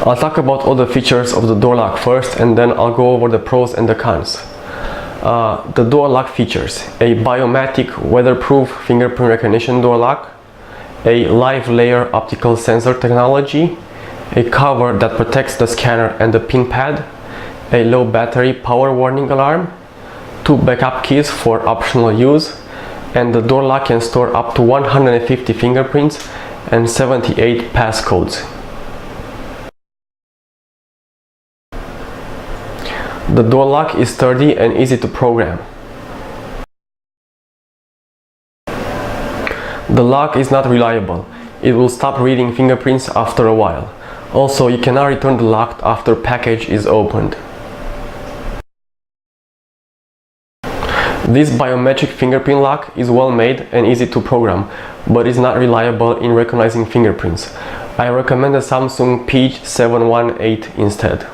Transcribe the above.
I'll talk about all the features of the door lock first, and then I'll go over the pros and the cons. The door lock features: a Biometric Weatherproof fingerprint recognition door lock, a live layer optical sensor technology, a cover that protects the scanner and the pin pad, a low battery power warning alarm, 2 backup keys for optional use, and the door lock can store up to 150 fingerprints and 78 passcodes. The door lock is sturdy and easy to program. The lock is not reliable. It will stop reading fingerprints after a while. Also, you cannot return the lock after package is opened. This biometric fingerprint lock is well made and easy to program, but is not reliable in recognizing fingerprints. I recommend the Samsung SHS-P718 instead.